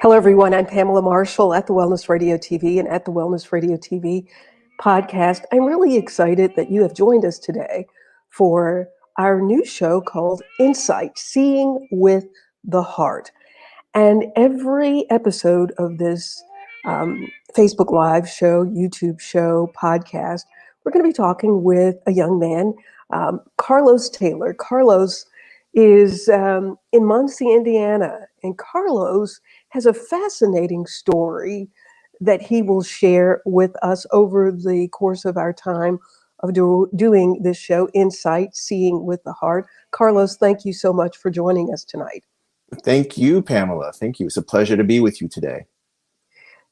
Hello, everyone. I'm Pamela Marshall at the Wellness Radio TV and at the Wellness Radio TV podcast. I'm really excited that you have joined us today for our new show called Insight Seeing with the Heart. And every episode of this Facebook Live show, YouTube show, podcast, we're going to be talking with a young man, Carlos Taylor. Carlos is in Muncie, Indiana, and Carlos has a fascinating story that he will share with us over the course of our time of doing this show, Insight, Seeing with the Heart. Carlos, thank you so much for joining us tonight. Thank you, Pamela. Thank you. It's a pleasure to be with you today.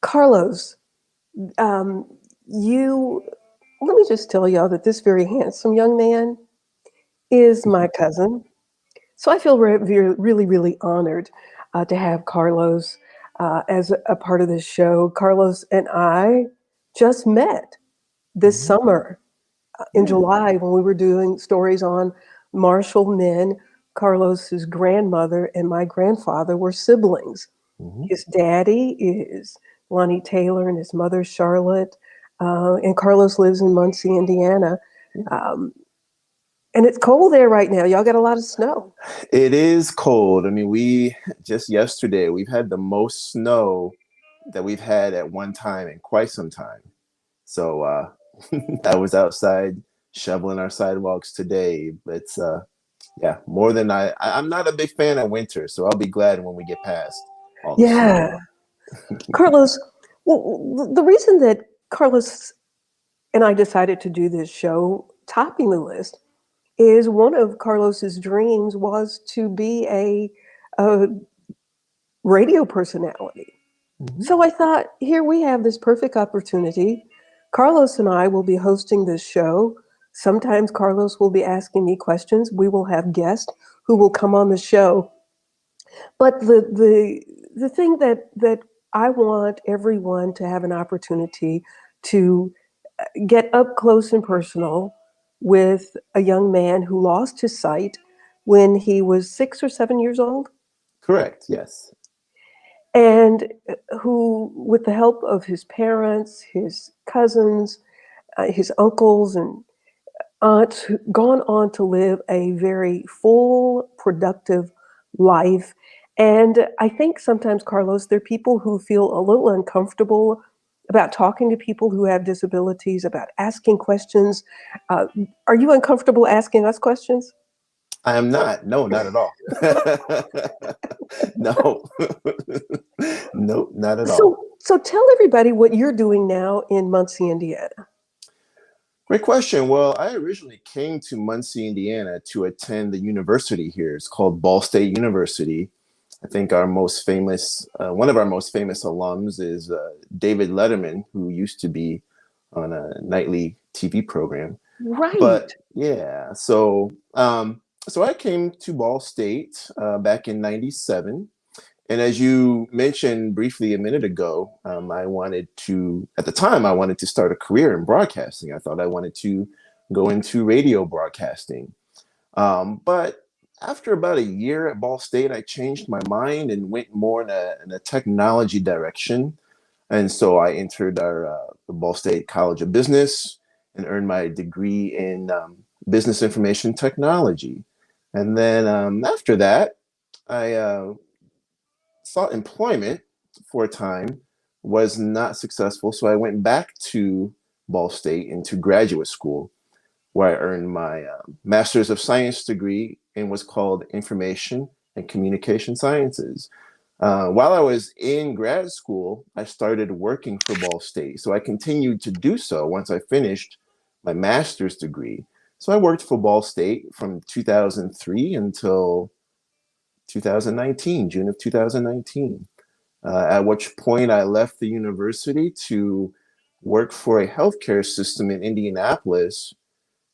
Carlos, you let me just tell y'all that this very handsome young man is my cousin. So I feel really, really honored to have Carlos as a part of this show. Carlos and I just met this summer in July when we were doing stories on Marshall men. Carlos's grandmother and my grandfather were siblings. His daddy is Lonnie Taylor and his mother Charlotte. And Carlos lives in Muncie, Indiana. And it's cold there right now. Y'all got a lot of snow. It is cold. I mean, we just yesterday, we've had the most snow that we've had at one time in quite some time. So I was outside shoveling our sidewalks today. It's yeah, more than I'm not a big fan of winter, so I'll be glad when we get past all the snow. Carlos, well, the reason that Carlos and I decided to do this show, topping the list, is one of Carlos's dreams was to be a radio personality. So I thought, here we have this perfect opportunity. Carlos and I will be hosting this show. Sometimes Carlos will be asking me questions. We will have guests who will come on the show. But the thing that I want everyone to have an opportunity to get up close and personal with a young man who lost his sight when he was 6 or 7 years old. Correct, yes. And who, with the help of his parents, his cousins, his uncles, and aunts, gone on to live a very full, productive life. And I think sometimes, Carlos, there are people who feel a little uncomfortable about talking to people who have disabilities, about asking questions. Are you uncomfortable asking us questions? I am not. No, not at all. No. Nope, not at all. So tell everybody what you're doing now in Muncie, Indiana. Great question. Well, I originally came to Muncie, Indiana to attend the university here. It's called Ball State University. I think our most famous, one of our most famous alums is David Letterman, who used to be on a nightly TV program. Right. But yeah, so I came to Ball State back in '97. And as you mentioned briefly a minute ago, at the time, I wanted to start a career in broadcasting. I thought I wanted to go into radio broadcasting. But after about a year at Ball State, I changed my mind and went more in a technology direction. And so I entered the Ball State College of Business and earned my degree in business information technology. And then after that, I sought employment for a time, was not successful. So I went back to Ball State into graduate school, where I earned my Master's of Science degree in what's called Information and Communication Sciences. While I was in grad school, I started working for Ball State. So I continued to do so once I finished my master's degree. So I worked for Ball State from 2003 until 2019, June of 2019, at which point I left the university to work for a healthcare system in Indianapolis,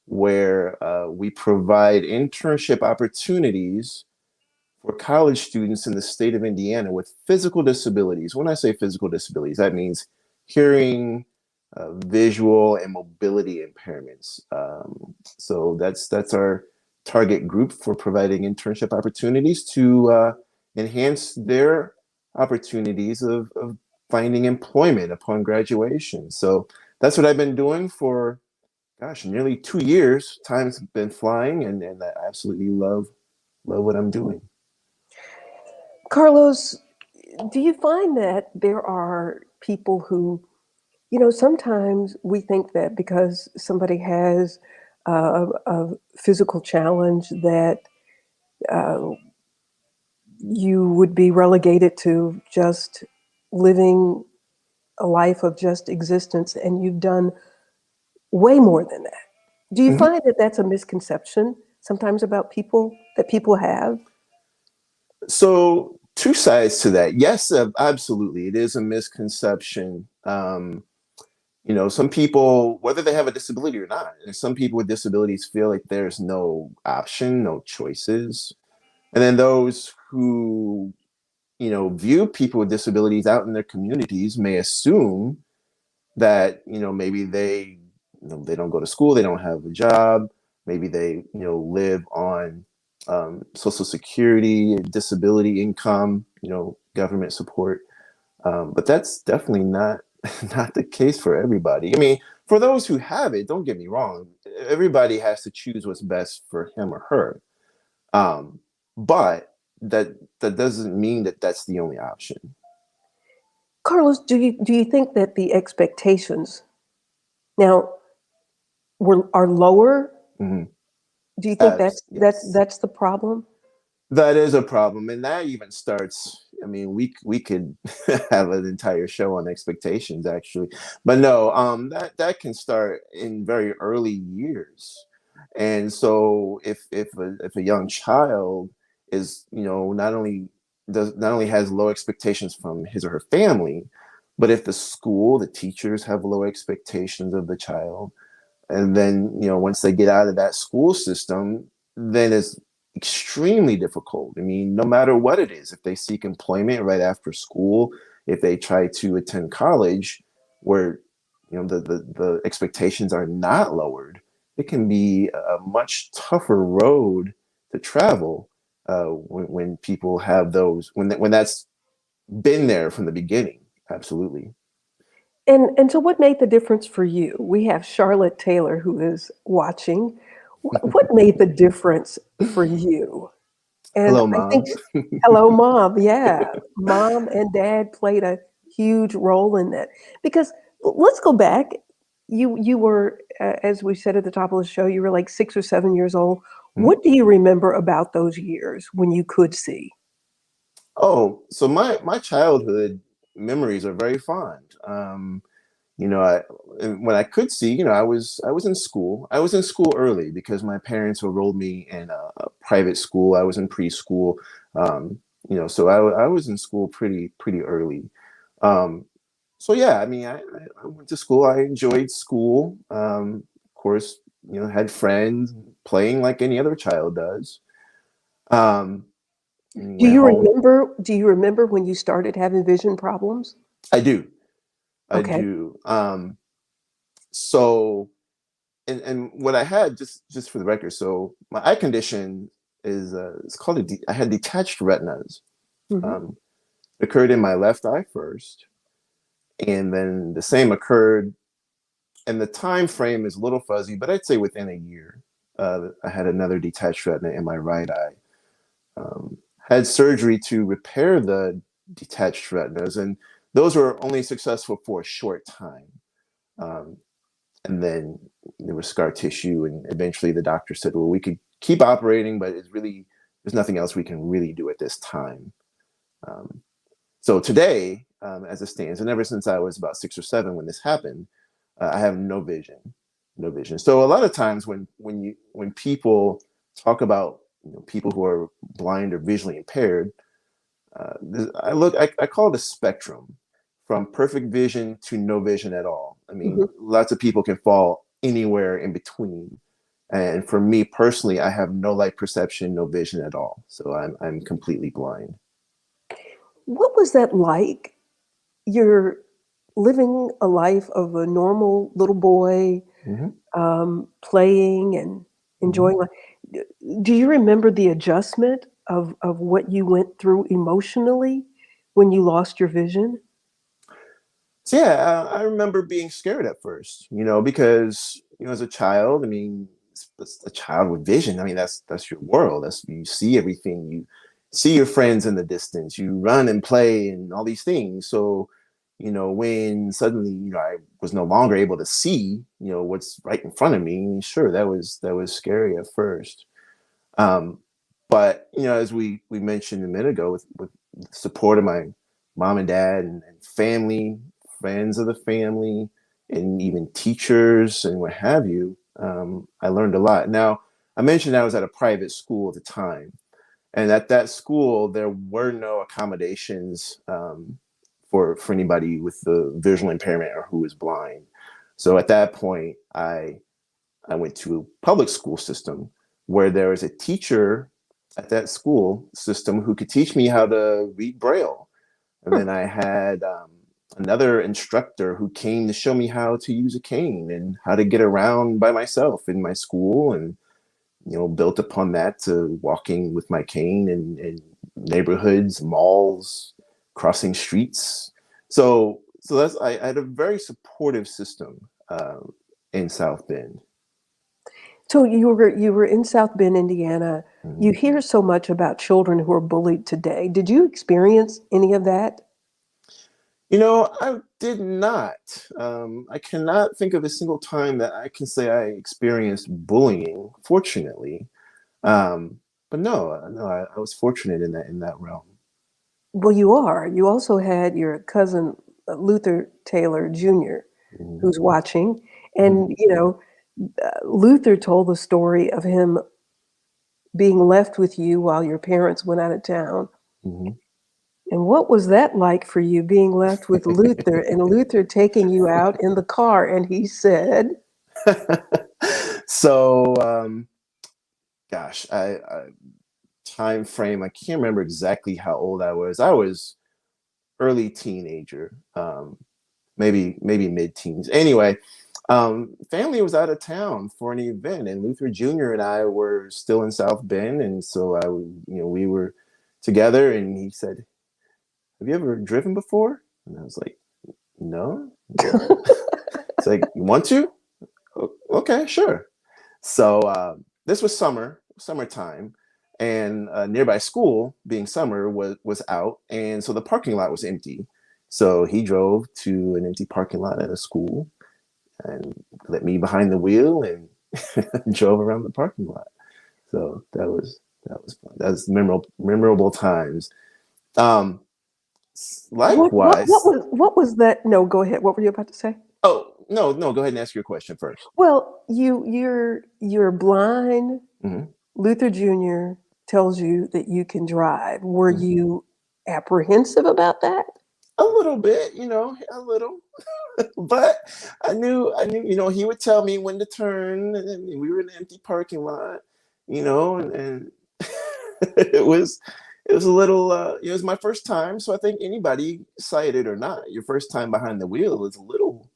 where we provide internship opportunities for college students in the state of Indiana with physical disabilities. When I say physical disabilities, that means hearing, visual, and mobility impairments. So that's our target group for providing internship opportunities to enhance their opportunities of finding employment upon graduation. So that's what I've been doing for, gosh, nearly 2 years. Time's been flying, and I absolutely love what I'm doing. Carlos, do you find that there are people who, sometimes we think that because somebody has a physical challenge that uh, you would be relegated to just living a life of just existence, and you've done way more than that. Do you Mhm. find that that's a misconception sometimes about people that people have? So two sides to that. Yes, absolutely, it is a misconception. Some people, whether they have a disability or not, and some people with disabilities feel like there's no option, no choices. And then those who, view people with disabilities out in their communities may assume that, maybe they don't go to school, they don't have a job, maybe they, live on Social Security, disability income, government support. But that's definitely not not the case for everybody. I mean, for those who have it, don't get me wrong, everybody has to choose what's best for him or her. Um, but that doesn't mean that that's the only option. Carlos, do you think that the expectations now are lower? Mhm. Do you think that's Yes. that's the problem? That is a problem, and that even starts. I mean, we could have an entire show on expectations, actually, but no, that can start in very early years, and so if a young child is, not only has low expectations from his or her family, but if the school, the teachers have low expectations of the child, and then, once they get out of that school system, then it's extremely difficult. I mean, no matter what it is, if they seek employment right after school, if they try to attend college where, the expectations are not lowered, it can be a much tougher road to travel, when people have those, when that's been there from the beginning. Absolutely. And so what made the difference for you? We have Charlotte Taylor who is watching. What made the difference for you? And Hello, I think mom. hello, mom. Yeah, mom and dad played a huge role in that. Because let's go back. You were, as we said at the top of the show, you were like 6 or 7 years old. What do you remember about those years when you could see? Oh, so my childhood memories are very fond. I and when I could see, I was in school. I was in school early because my parents enrolled me in a private school. I was in preschool. So I was in school pretty early. Um, so yeah, I mean, I went to school. I enjoyed school. Of course, had friends, playing like any other child does. Um, and Do went you home. remember? Do you remember when you started having vision problems? I do. I Okay. do. So, and what I had, just for the record, so my eye condition is, it's called I had detached retinas. Hmm. Um, occurred in my left eye first, and then the same occurred, and the time frame is a little fuzzy, but I'd say within a year, I had another detached retina in my right eye. Had surgery to repair the detached retinas, and those were only successful for a short time. Um, and then there was scar tissue, and eventually the doctor said, well, we could keep operating, but there's nothing else we can really do at this time. um, so today, as it stands, and ever since I was about 6 or 7 when this happened, I have no vision. So a lot of times when people talk about, people who are blind or visually impaired, I call it a spectrum from perfect vision to no vision at all. I mean, Hmm. lots of people can fall anywhere in between. And for me personally, I have no light perception, no vision at all. So I'm completely blind. What was that like? You're living a life of a normal little boy, Hmm. playing and Hmm. enjoying life. Do you remember the adjustment of what you went through emotionally when you lost your vision? So yeah, I remember being scared at first, because as a child, I mean, a child with vision. I mean, that's your world. That's you see everything. You see your friends in the distance. You run and play and all these things. So, when suddenly I was no longer able to see what's right in front of me. Sure, that was scary at first. Um, but as we mentioned a minute ago, with the support of my mom and dad and family, friends of the family, and even teachers and what have you, I learned a lot. Now, I mentioned I was at a private school at the time, and at that school there were no accommodations for anybody with the visual impairment or who was blind. So at that point, I went to a public school system where there was a teacher at that school system who could teach me how to read Braille. And then I had another instructor who came to show me how to use a cane and how to get around by myself in my school, and built upon that to walking with my cane in neighborhoods, malls, crossing streets. So I had a very supportive system in South Bend. So you were in South Bend, Indiana. Mhm. You hear so much about children who are bullied today. Did you experience any of that? I did not. I cannot think of a single time that I can say I experienced bullying, fortunately. But no, I was fortunate in that realm. Well, you are. You also had your cousin Luther Taylor Jr., Mhm, who's watching, mhm, and Luther told the story of him being left with you while your parents went out of town. mhm. And what was that like for you being left with Luther and Luther taking you out in the car? And he said, So, gosh, I time frame. I can't remember exactly how old I was. I was early teenager, maybe mid-teens. Anyway, family was out of town for an event, and Luther Jr. and I were still in South Bend, and so we were together, and he said, "Have you ever driven before?" And I was like, "No." It's like, "You want to?" Okay, sure. So this was summertime, and nearby school, being summer, was out, and so the parking lot was empty. So he drove to an empty parking lot at a school and let me behind the wheel and drove around the parking lot. So that was fun. That was memorable times. Um, what likewise. was that? No, go ahead. What were you about to say? Oh, no, go ahead and ask your question first. Well, you're blind. Mhm, Luther Jr. tells you that you can drive. Were mhm. you apprehensive about that? A little bit, a little. But I knew, he would tell me when to turn, and we were in an empty parking lot, and it was a little, it was my first time. So I think anybody, sighted or not, your first time behind the wheel is a little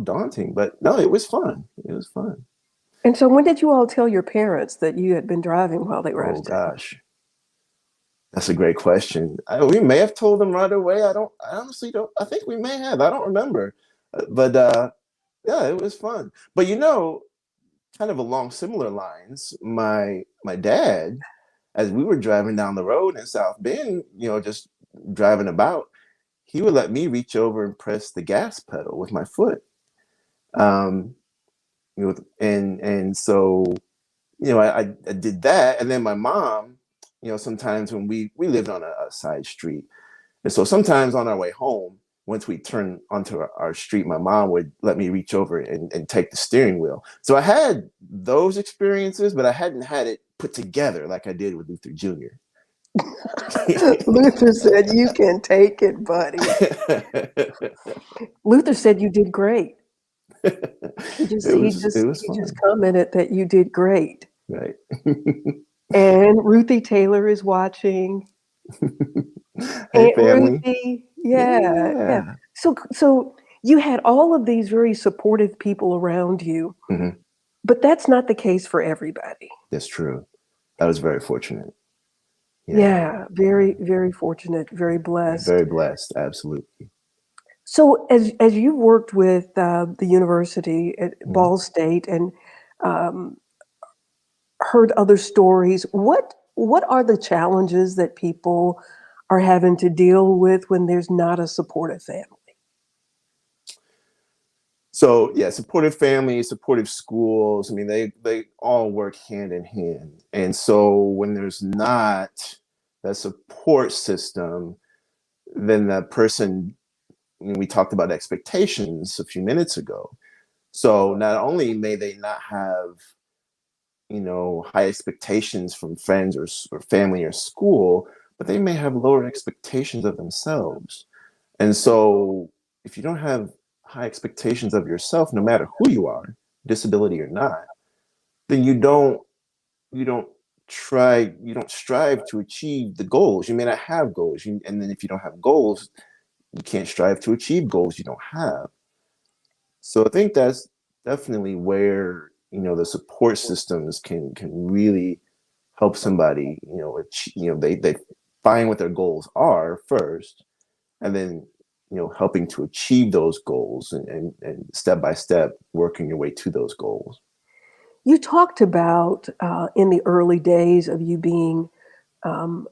daunting, but no, it was fun. It was fun. And so when did you all tell your parents that you had been driving while they were out Oh of town? gosh, that's a great question. We may have told them right away. I honestly don't. I think we may have. I don't remember, but yeah, it was fun. But kind of along similar lines, my dad, as we were driving down the road in South Bend, just driving about, he would let me reach over and press the gas pedal with my foot. Um, and so I did that, and then my mom, sometimes when we lived on a side street, and so sometimes on our way home, once we turned onto our street, my mom would let me reach over and take the steering wheel. So I had those experiences, but I hadn't had it put together like I did with Luther Jr. Luther said, "You can take it, buddy." Luther said you did great. He just it he was it just was he just fun, commented that you did great. right? And Ruthie Taylor is watching. Hey, Aunt family. Ruthie, yeah, yeah. Yeah. So you had all of these very supportive people around you, Mhm. but that's not the case for everybody. That's true. I was very fortunate. Yeah, Yeah, very, very fortunate, very blessed. very blessed. Absolutely. So, as you've worked with the university at Mhm. Ball State and um, heard other stories, what are the challenges that people are having to deal with when there's not a supportive family? So yeah, supportive families, supportive schools. I mean, they all work hand in hand. And so when there's not that support system, then that person, we talked about expectations a few minutes ago. So not only may they not have, high expectations from friends or family or school, but they may have lower expectations of themselves. And so if you don't have high expectations of yourself, no matter who you are, disability or not, then you don't you don't strive to achieve the goals. You may not have goals. And then if you don't have goals, you can't strive to achieve goals you don't have. So I think that's definitely where, the support systems can really help somebody, they find what their goals are first, and then helping to achieve those goals, and step by step working your way to those goals. You talked about in the early days of you being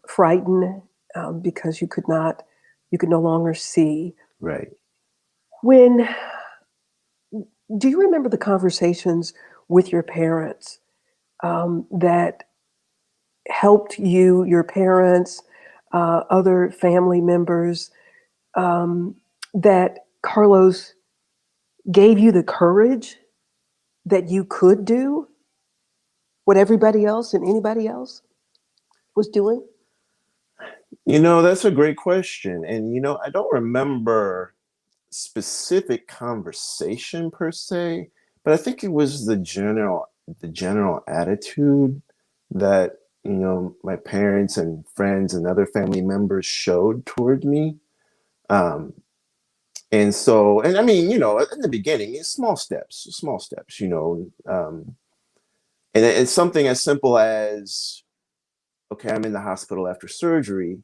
frightened because you could no longer see. Right. When do you remember the conversations with your parents that helped you, your parents, other family members, um, that Carlos gave you the courage that you could do what everybody else and anybody else was doing? That's a great question. And I don't remember specific conversation per se, but I think it was the general attitude that my parents and friends and other family members showed toward me. Um, and so, and I mean, in the beginning, it's small steps, and it's something as simple as, okay, I'm in the hospital after surgery,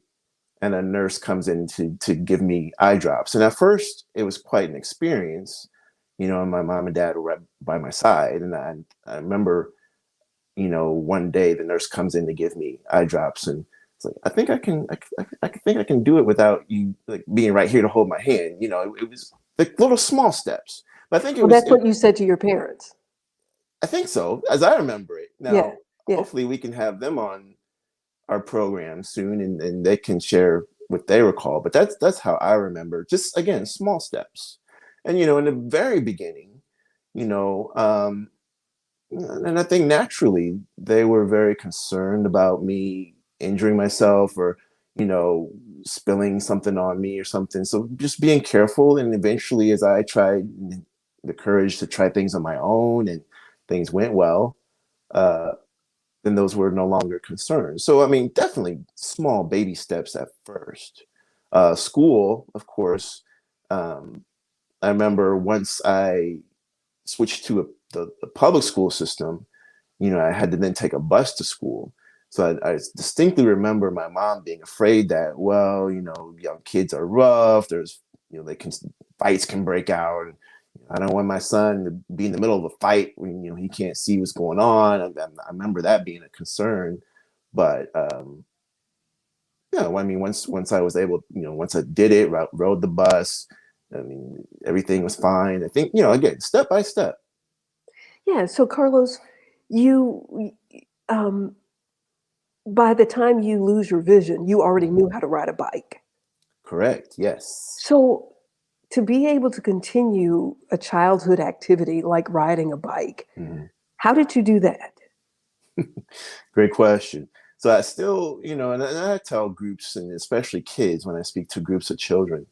and a nurse comes in to give me eye drops. And at first, it was quite an experience, and my mom and dad were right by my side. And I remember, one day the nurse comes in to give me eye drops, and it's like, I think I can do it without you like being right here to hold my hand. It was like little small steps, but I think it Well, was. that's what you said to your parents. I think so, as I remember it. Yeah, Now, yeah. hopefully, we can have them on our program soon, and they can share what they recall. But that's how I remember. Just again, small steps, and in the very beginning, you know, um, and I think naturally they were very concerned about me injuring myself, or you know spilling something on me or something. So just being careful, and eventually, as I tried the courage to try things on my own, and things went well. Uh, then those were no longer concerns. So, I mean, definitely small baby steps at first. School, of course. Um, I remember once I switched to the public school system, I had to then take a bus to school. So I distinctly remember my mom being afraid that, well, young kids are rough. There's, fights can break out. I don't want my son to be in the middle of a fight when he can't see what's going on. I remember that being a concern, but yeah, well, I mean, once I was able, once I did it, rode the bus, I mean, everything was fine. I think again, step by step. Yeah, so Carlos, you um, by the time you lose your vision, you already Mhm. knew how to ride a bike. Correct. Yes. So to be able to continue a childhood activity like riding a bike, Mhm. how did you do that? Great question. So I still, and I tell groups, and especially kids, when I speak to groups of children,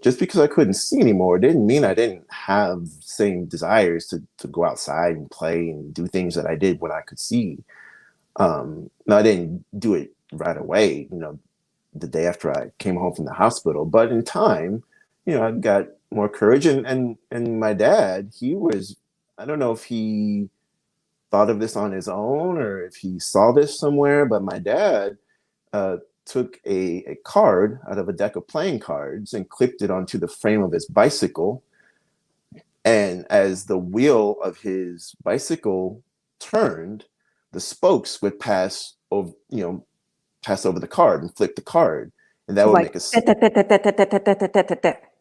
just because I couldn't see anymore didn't mean I didn't have the same desires to go outside and play and do things that I did when I could see. Now I didn't do it right away, the day after I came home from the hospital, but in time, I got more courage. And my dad, I don't know if he thought of this on his own or if he saw this somewhere, but my dad, took a card out of a deck of playing cards and clipped it onto the frame of his bicycle. And as the wheel of his bicycle turned, the spokes would pass over, pass over the card and flip the card, and that would Like make a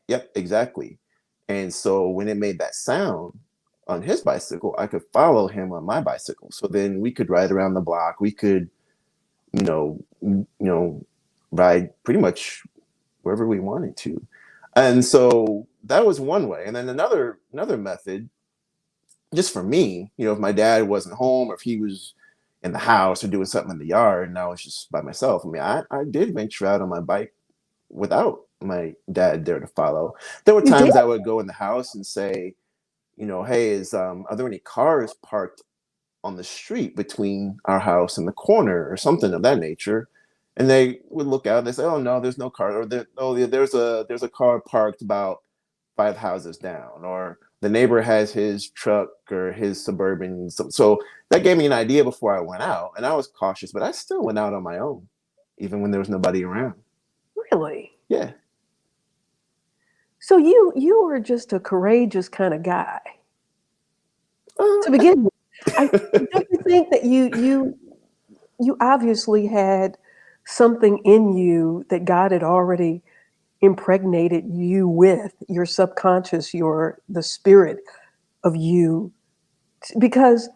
yep, exactly. And so when it made that sound on his bicycle, I could follow him on my bicycle. So then we could ride around the block. We could, ride pretty much wherever we wanted to. And so that was one way. And then another method, just for me, if my dad wasn't home or if he was in the house or doing something in the yard and I was just by myself. I mean, I did venture out on my bike without my dad there to follow. There were you did? times I would go in the house and say, hey, are there any cars parked on the street between our house and the corner or something of that nature? And they would look out and they say, oh no, there's no car. Or there's a car parked about 5 houses down, or the neighbor has his truck or his Suburban. So that gave me an idea before I went out, and I was cautious, but I still went out on my own, even when there was nobody around. Really? Yeah. So you were just a courageous kind of guy to begin with. Don't you think that you obviously had something in you that God had already impregnated you with, your subconscious, the spirit of you? Because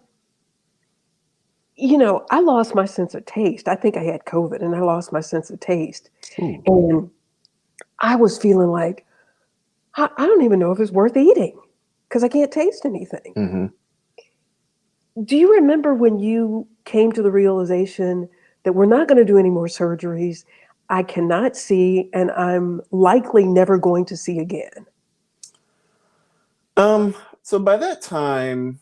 I lost my sense of taste. I think I had COVID and I lost my sense of taste. Ooh. And I was feeling like I don't even know if it's worth eating because I can't taste anything. Mm-hmm. Do you remember when you came to the realization that we're not going to do any more surgeries? I cannot see, and I'm likely never going to see again. So by that time,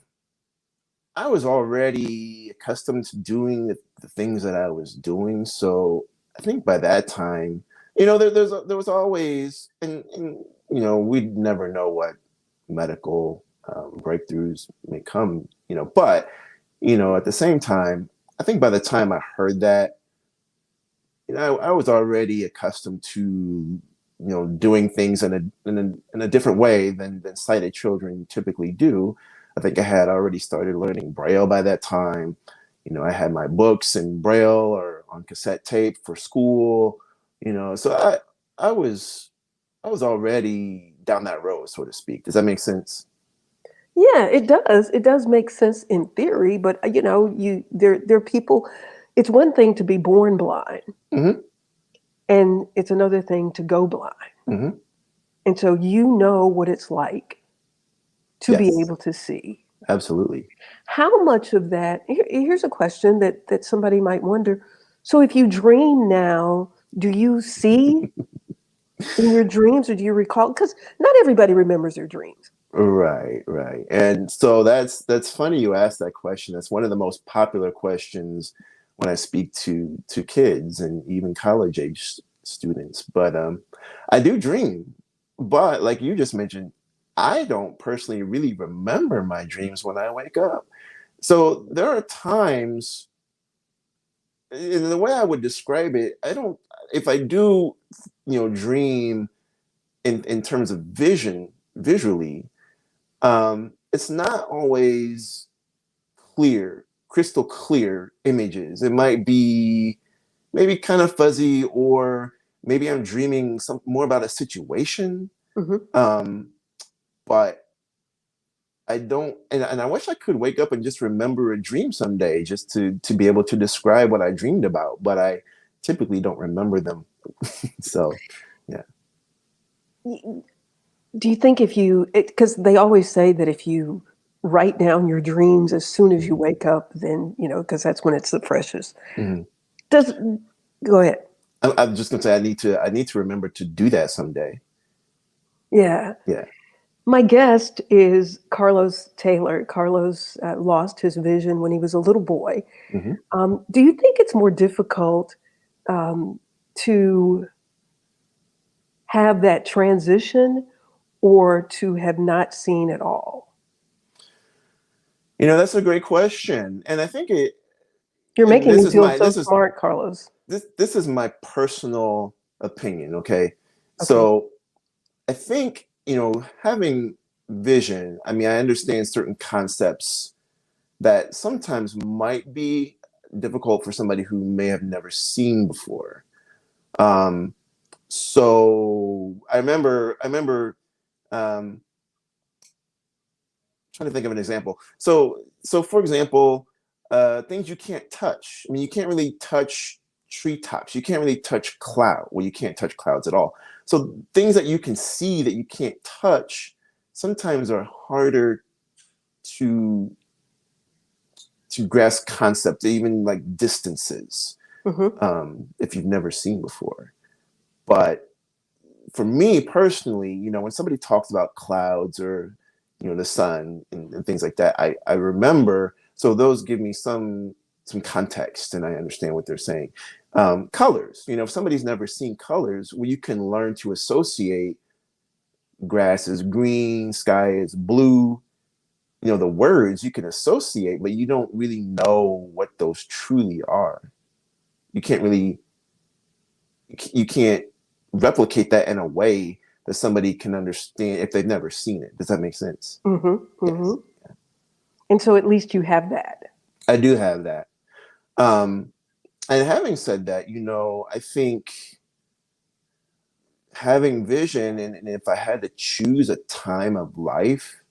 I was already accustomed to doing the things that I was doing. So I think by that time, there was always, and we'd never know what medical breakthroughs may come, but, at the same time, I think by the time I heard that, I was already accustomed to, doing things in a different way than sighted children typically do. I think I had already started learning Braille by that time. I had my books in Braille or on cassette tape for school. So I was already down that road, so to speak. Does that make sense? Yeah, it does. It does make sense in theory, but there are people. It's one thing to be born blind, Mm-hmm. and it's another thing to go blind. Mm-hmm. And so you know what it's like to be Yes, able to see. absolutely. How much of that? Here's a question that somebody might wonder. So if you dream now, do you see in your dreams, or do you recall? Because not everybody remembers their dreams. Right, right. And so that's funny you asked that question. That's one of the most popular questions when I speak to kids and even college age students. But I do dream. But like you just mentioned, I don't personally really remember my dreams when I wake up. So there are times, in the way I would describe it, I don't, if I do, dream in terms of visually, it's not always crystal clear images. It might be maybe kind of fuzzy, or maybe I'm dreaming some more about a situation. Hmm. But I don't, and I wish I could wake up and just remember a dream someday, just to be able to describe what I dreamed about. But I typically don't remember them. So, yeah. Do you think because they always say that if you write down your dreams as soon as you wake up, then, because that's when it's the freshest. Mhm. Does, go ahead. I'm just gonna say I need to remember to do that someday. Yeah. Yeah. My guest is Carlos Taylor. Carlos lost his vision when he was a little boy. Hmm. Do you think it's more difficult to have that transition or to have not seen at all? That's a great question, and I think You're and making this me is feel my so this is smart, Carlos. this is my personal opinion. Okay, Okay. so I think, having vision. I mean, I understand certain concepts that sometimes might be difficult for somebody who may have never seen before. Um, so I remember trying to think of an example. So for example, things you can't touch. I mean, you can't really touch treetops. You can't really touch cloud. Well, you can't touch clouds at all. So things that you can see that you can't touch sometimes are harder to grasp concepts, even like distances, Mm-hmm. if you've never seen before. But for me personally, when somebody talks about clouds or the sun and things like that, I remember. So those give me some context, and I understand what they're saying. Colors, if somebody's never seen colors, well, you can learn to associate grass is green, sky is blue. The words you can associate, but you don't really know what those truly are. You can't really, you can't replicate that in a way that somebody can understand if they've never seen it. Does that make sense? Mm-hmm. Mm-hmm. Yes, And so at least you have that. I do have that. Um, and having said that, I think having vision, and if I had to choose a time of life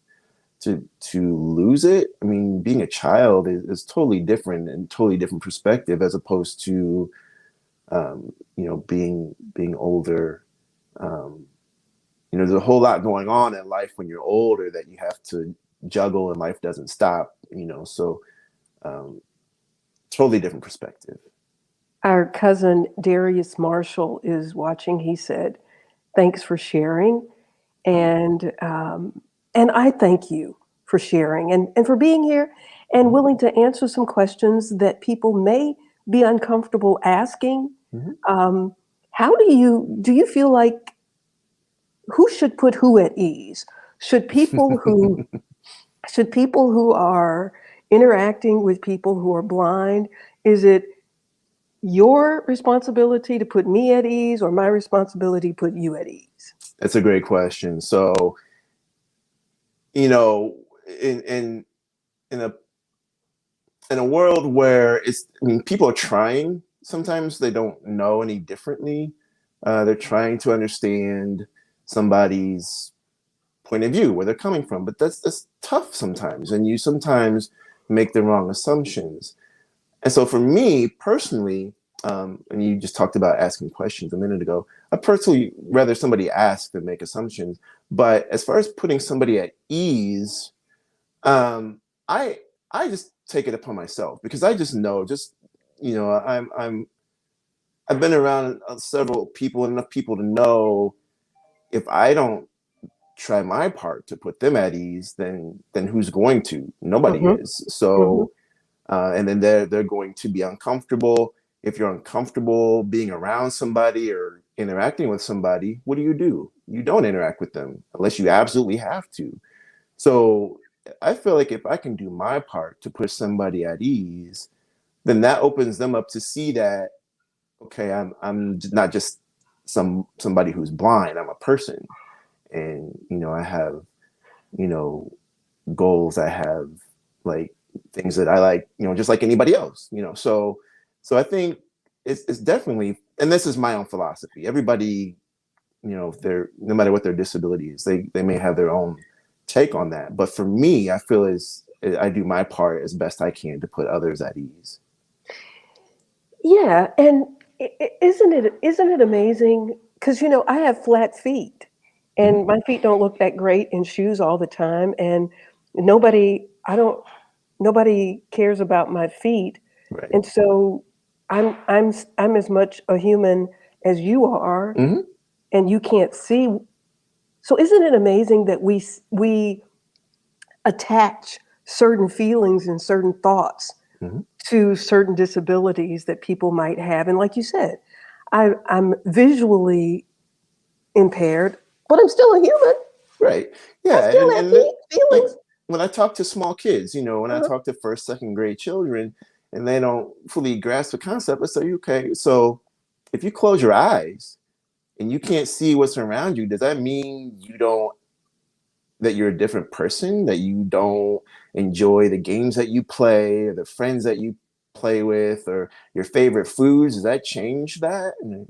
to lose it, I mean, being a child is totally different and totally different perspective as opposed to being older. Um, there's a whole lot going on in life when you're older that you have to juggle, and life doesn't stop. So um, totally different perspective. Our cousin Darius Marshall is watching. He said, "Thanks for sharing," Oh, and I thank you for sharing and for being here and mhm, willing to answer some questions that people may be uncomfortable asking. mhm. Um, how do you feel like who should put who at ease? Should people who should people who are interacting with people who are blind, is it your responsibility to put me at ease or my responsibility to put you at ease? That's a great question. So, you know, in in in a world where I mean, people are trying. Sometimes they don't know any differently. They're trying to understand somebody's point of view, where they're coming from. But that's tough sometimes, and you sometimes make the wrong assumptions. And so, for me personally, and you just talked about asking questions a minute ago, I personally rather somebody ask than make assumptions. But as far as putting somebody at ease, um, I I just take it upon myself because I just know, I've been around several people, enough people to know if I don't try my part to put them at ease, then who's going to? Nobody Mhm, is. mhm, So and then they're going to be uncomfortable. If you're uncomfortable being around somebody or interacting with somebody, what do? You don't interact with them unless you absolutely have to. So I feel like if I can do my part to put somebody at ease, then that opens them up to see that, okay, I'm not just somebody who's blind. I'm a person, and I have you know goals. I have like things that I like, just like anybody else. So I think it's definitely, and this is my own philosophy. Everybody, if they're no matter what their disability is, they may have their own take on that. But for me, I feel as I do my part as best I can to put others at ease. yeah, and isn't it amazing? Because I have flat feet, Mhm. and my feet don't look that great in shoes all the time, and nobody I don't nobody cares about my feet, Right. and so I'm as much a human as you are, Hmm. and you can't see. So isn't it amazing that we attach certain feelings and certain thoughts Hmm. to certain disabilities that people might have? And like you said, I'm visually impaired, but I'm still a human. Right. I Yeah. still have And feelings. like when I talk to small kids, when I Uh-huh. talk to first, second grade children, and they don't fully grasp the concept. I say, okay, so if you close your eyes and you can't see what's around you, does that mean that you're a different person, that you don't enjoy the games that you play or the friends that you play with or your favorite foods? Does that change that? And,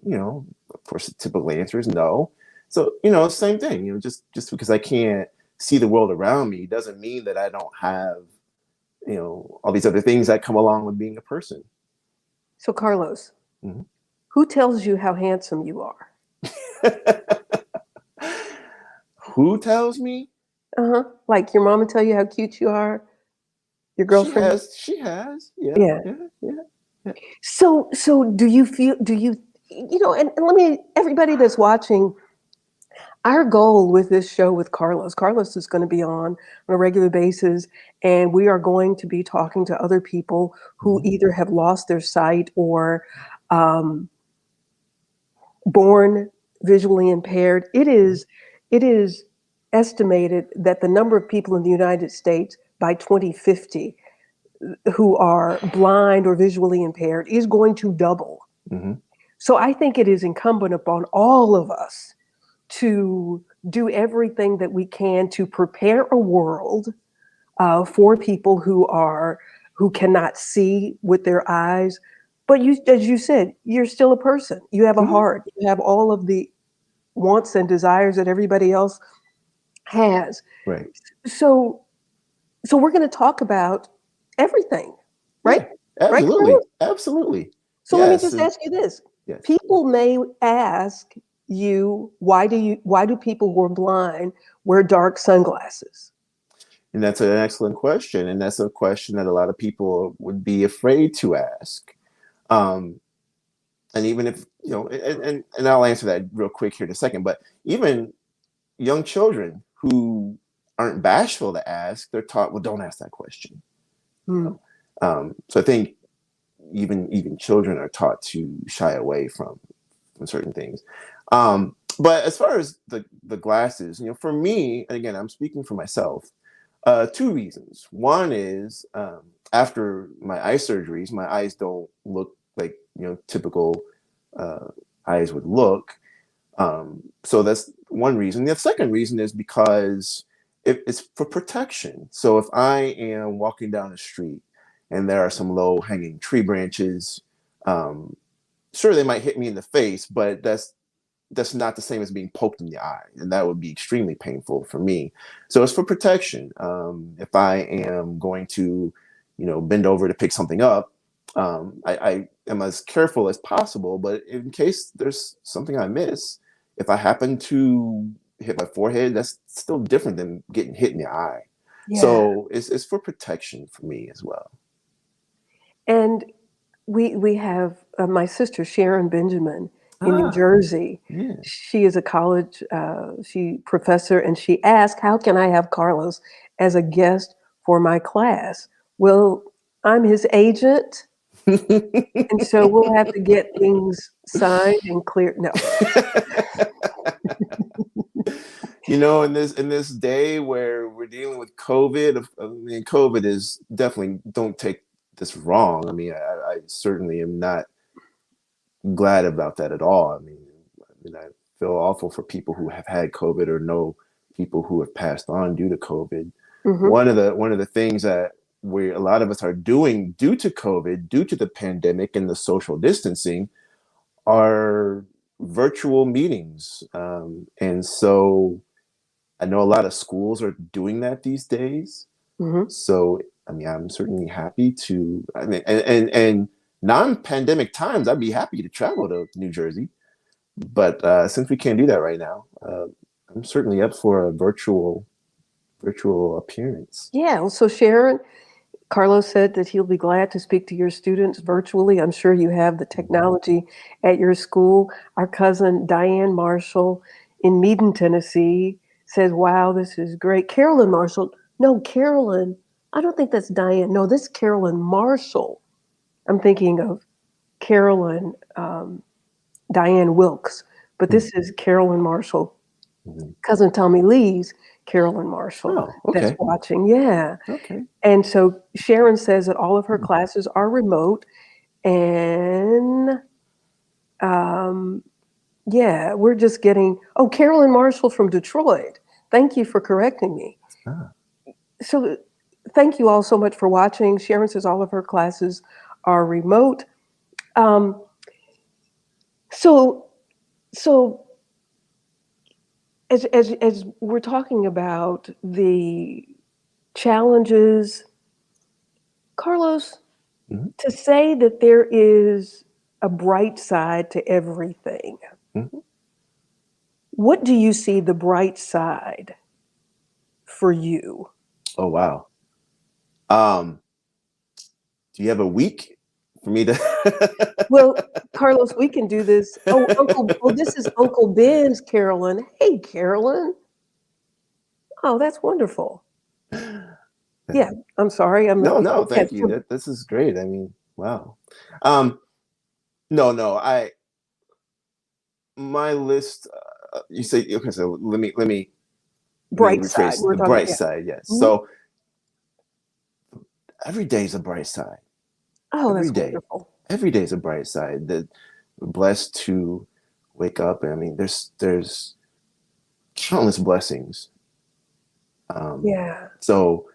of course, the typical answer is no. So, same thing, just because I can't see the world around me doesn't mean that I don't have, all these other things that come along with being a person. So, Carlos, Mhm. who tells you how handsome you are? Who tells me? Uh-huh. Like your mama tell you how cute you are? Your She girlfriend? has. She has. Yeah. Yeah. Yeah. Yeah. Yeah. So and let me, everybody that's watching, our goal with this show with Carlos is going to be on a regular basis, and we are going to be talking to other people who Mhm. either have lost their sight or um, born visually impaired. It is estimated that the number of people in the United States by 2050 who are blind or visually impaired is going to double. Mhm. So I think it is incumbent upon all of us to do everything that we can to prepare a world for people who cannot see with their eyes. But as you said, you're still a person. You have a Mhm. heart. You have all of the wants and desires that everybody else has. Right. So, so we're going to talk about everything, right? Yeah. Right, Absolutely. Carlos? Absolutely. So let me Yes. just And ask you this. yes. People may ask you, why do people who are blind wear dark sunglasses? And that's an excellent question. And that's a question that a lot of people would be afraid to ask. Um, and even if, and I'll answer that real quick here in a second, but even young children who aren't bashful to ask, they're taught, well, don't ask that question. You Hmm. know? So I think even children are taught to shy away from certain things. But as far as the glasses, for me, and again, I'm speaking for myself, two reasons. One is after my eye surgeries, my eyes don't look like typical uh, eyes would look. So that's one reason. The second reason is because it's for protection. So if I am walking down the street and there are some low hanging tree branches, um, sure they might hit me in the face, but that's not the same as being poked in the eye, and that would be extremely painful for me. So it's for protection. If I am going to, bend over to pick something up, I am as careful as possible. But in case there's something I miss, if I happen to hit my forehead, that's still different than getting hit in the eye. Yeah. So it's for protection for me as well. And we have my sister Sharon Benjamin in New Ah, Jersey. yeah. She is a college she professor, and she asked, "How can I have Carlos as a guest for my class?" Well, I'm his agent, and so we'll have to get things signed and clear. No. In this day where we're dealing with COVID, I mean, COVID is definitely, don't take this wrong. I mean, I certainly am not glad about that at all. I feel awful for people who have had COVID or know people who have passed on due to COVID. Hmm. One of the things that a lot of us are doing due to COVID, due to the pandemic and the social distancing, are virtual meetings. And so I know a lot of schools are doing that these days. Hmm. So, I mean, I'm certainly happy to, I mean, and non-pandemic times, I'd be happy to travel to New Jersey. But since we can't do that right now, I'm certainly up for a virtual appearance. Yeah. Well, so Sharon, Carlos said that he'll be glad to speak to your students virtually. I'm sure you have the Mhm. technology at your school. Our cousin Diane Marshall in Meaden, Tennessee says, "Wow, this is great." Carolyn Marshall. No, Carolyn. I don't think that's Diane. No, this is Carolyn Marshall. I'm thinking of Carolyn, Diane Wilkes, but this is Carolyn Marshall. Mhm. Cousin Tommy Lee's Carolyn Marshall, Oh, that's okay. watching. Yeah. Okay. And so Sharon says that all of her classes are remote. And yeah, we're just getting, oh, Carolyn Marshall from Detroit. Thank you for correcting me. Ah, So thank you all so much for watching. Sharon says all of her classes are remote. Um, so, so as we're talking about the challenges, Carlos, mhm, to say that there is a bright side to everything, mhm. what do you see the bright side for you? Oh, wow. Um, do you have a week for me to? Well, Carlos, we can do this. Oh, this is Uncle Ben's Carolyn. Hey, Carolyn. Oh, that's wonderful. Yeah, I'm sorry. No, I no, had thank you. some This is great. I mean, wow. Um, no, no, my list. You say okay. So let me bright side. rephrase We're the talking, bright yeah. side. Yes. Mhm. So every day is a bright side. Oh, Every that's day, wonderful. every day is a bright side. That we're blessed to wake up. I mean, there's countless blessings. Um, Yeah. so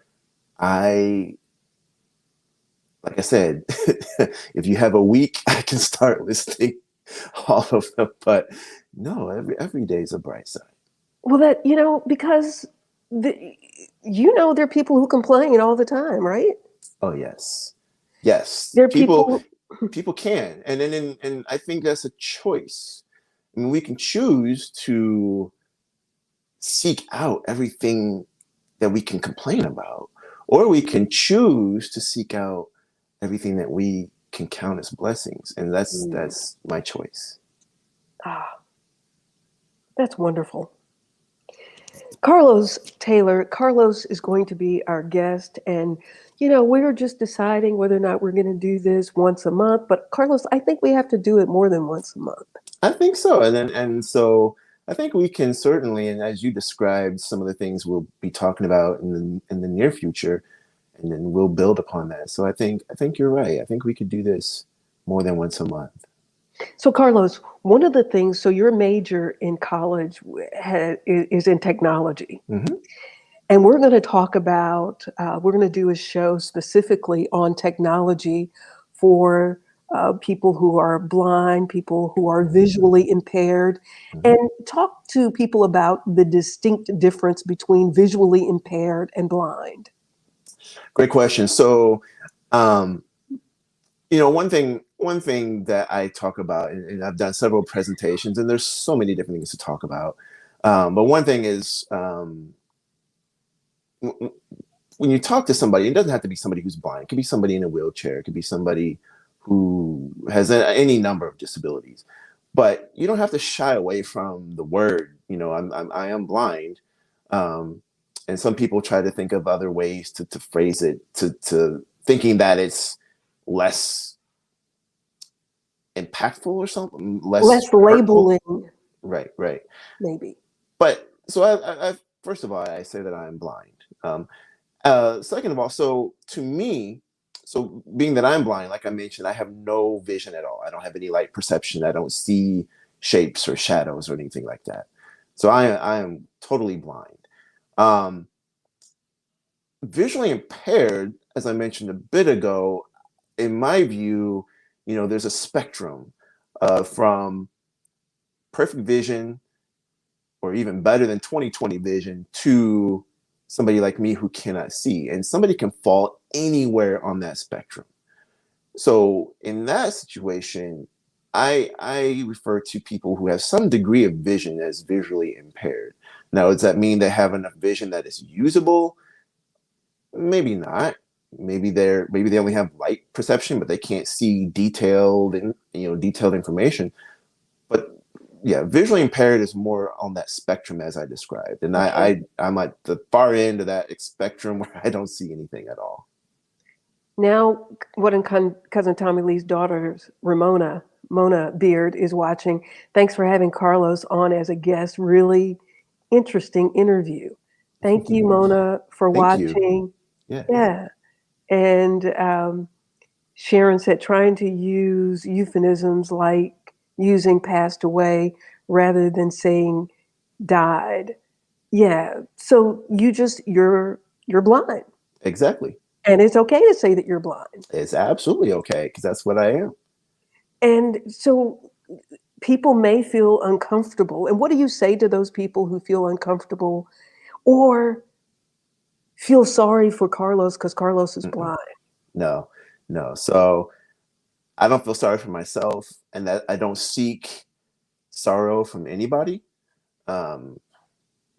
I like I said, if you have a week, I can start listing all of them. But no, every day is a bright side. Well, that, because the, there are people who complain all the time, right? Oh yes, yes. There are People people, people can, and I think that's a choice. I mean, we can choose to seek out everything that we can complain about, or we can choose to seek out everything that we can count as blessings, and that's mm, that's my choice. ah, that's wonderful. Carlos Taylor, Carlos is going to be our guest. And, we're just deciding whether or not we're going to do this once a month. But, Carlos, I think we have to do it more than once a month. I think so, and so I think we can certainly, and as you described, some of the things we'll be talking about in the near future, and then we'll build upon that. So I think you're right. I think we could do this more than once a month. So, Carlos, one of the things, so your major in college is in technology. Hmm. And we're going to talk about, we're going to do a show specifically on technology for people who are blind, people who are visually impaired, Hmm. and talk to people about the distinct difference between visually impaired and blind. Great question. So, um, one thing that I talk about, and I've done several presentations, and there's so many different things to talk about. But one thing is, when you talk to somebody, it doesn't have to be somebody who's blind. It could be somebody in a wheelchair. It could be somebody who has any number of disabilities. But you don't have to shy away from the word. I am blind, um, and some people try to think of other ways to phrase it, to thinking that it's less impactful or something, less Less hurtful. labeling, Right, right. maybe. But so I first of all, I say that I am blind. Um, Second of all, so to me, so being that I'm blind, like I mentioned, I have no vision at all. I don't have any light perception. I don't see shapes or shadows or anything like that. So I am totally blind. Um, Visually impaired, as I mentioned a bit ago, in my view, there's a spectrum from perfect vision or even better than 20/20 vision to somebody like me who cannot see. And somebody can fall anywhere on that spectrum. So in that situation, I refer to people who have some degree of vision as visually impaired. Now, does that mean they have enough vision that is usable? Maybe not. Maybe they only have light perception, but they can't see detailed information. But yeah, visually impaired is more on that spectrum as I described, and Okay. I'm at the far end of that spectrum where I don't see anything at all. Now, what in cousin Tommy Lee's daughter, Mona Beard, is watching. Thanks for having Carlos on as a guest. Really interesting interview. Thank you, Mona, for Thank you. watching. Yeah. Yeah. And Sharon said trying to use euphemisms like using passed away rather than saying died. Yeah. So you're blind. Exactly. And it's okay to say that you're blind. It's absolutely okay because that's what I am. And so people may feel uncomfortable. And what do you say to those people who feel uncomfortable or feel sorry for Carlos because Carlos is Mm-mm. blind? No, no. So I don't feel sorry for myself, and that I don't seek sorrow from anybody. Um,